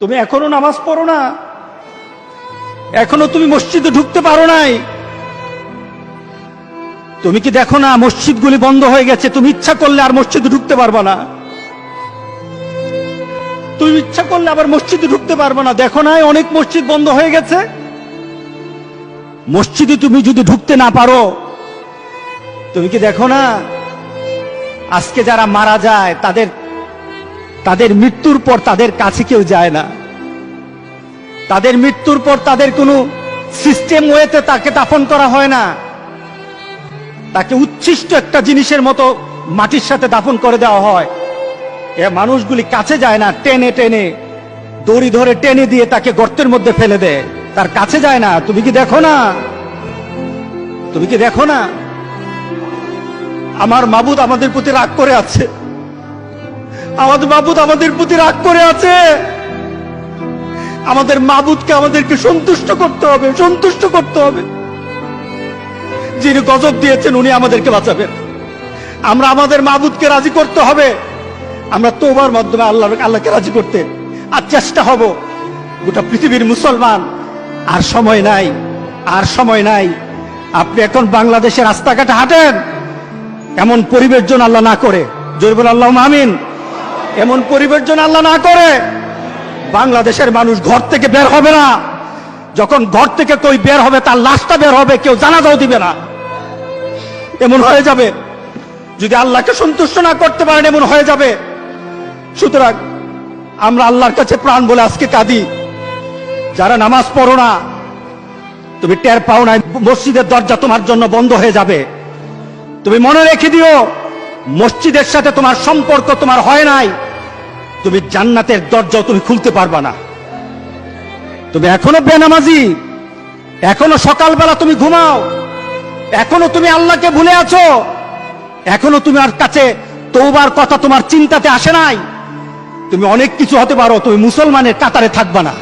তুমি এখনো নামাজ পড়ো না, এখনো তুমি মসজিদে ঢুকতে পারো নাই। তুমি কি দেখো না মসজিদগুলি বন্ধ হয়ে গেছে? তুমি ইচ্ছা করলে আর মসজিদে ঢুকতে পারবা না, তুমি ইচ্ছা করলে আবার মসজিদে ঢুকতে পারবা না। দেখো না অনেক মসজিদ বন্ধ হয়ে গেছে। মসজিদে তুমি যদি ঢুকতে না পারো, তুমি কি দেখো না আজকে যারা মারা যায় তাদের মৃত্যুর পর তাদের কাছে কেউ যায় না। তাদের মৃত্যুর পর তাদের কোনো সিস্টেম ওয়েতে তাকে দাফন করা হয় না, তাকে উচ্ছিষ্ট একটা জিনিসের মতো মাটির সাথে দাফন করে দেওয়া হয়। এ মানুষগুলি কাছে যায় না, টেনে টেনে দড়ি ধরে টেনে দিয়ে তাকে গর্তের মধ্যে ফেলে দেয়, তার কাছে যায় না। তুমি কি দেখো না? তুমি কি দেখো না আমার মাবুদ আমাদের প্রতি রাগ করে আছে? আমাদের মাবুদ আমাদের প্রতি রাগ করে আছে। আমাদের মাবুদকে আমাদেরকে সন্তুষ্ট করতে হবে, সন্তুষ্ট করতে হবে। যিনি গজব দিয়েছেন উনি আমাদেরকে বাঁচাবেন। আমরা আমাদের মাবুদকে রাজি করতে হবে। আমরা তওবার মাধ্যমে আল্লাহকে রাজি করতে আর চেষ্টা হব। গোটা পৃথিবীর মুসলমান আর সময় নাই, আর সময় নাই। আপনি এখন বাংলাদেশের রাস্তাঘাটে হাঁটেন, এমন পরিবেশ যেন আল্লাহ না করে, জোরে বলে আল্লাহুম্মা আমিন। এমন পরিবেশ যেন আল্লাহ না করে। বাংলাদেশের মানুষ ঘর থেকে বের হবে না। যখন ঘর থেকে কই বের হবে তার লাশটা বের হবে, কেউ জানাজাও দিবে না। এমন হয়ে যাবে যদি আল্লাহকে সন্তুষ্ট না করতে পারেন, এমন হয়ে যাবে। সুতরাং আমরা আল্লাহর কাছে প্রাণ বলে আজকে কাঁদি। যারা নামাজ পড়ো না, তুমি টের পাও না মসজিদের দরজা তোমার জন্য বন্ধ হয়ে যাবে। তুমি মনে রেখে দিও, মসজিদের সাথে তোমার সম্পর্ক তোমার হয় নাই, তুমি জান্নাতের দরজাও তুমি খুলতে পারবা না। তুমি এখনো বেনামাজি, এখনো সকালবেলা তুমি ঘুমাও, এখনো তুমি আল্লাহকে ভুলে আছো, এখনো তোমার কাছে তওবার কথা তোমার চিন্তাতে আসে নাই। তুমি অনেক কিছু হতে পারো, তুমি মুসলমানের কাতারে থাকবা না।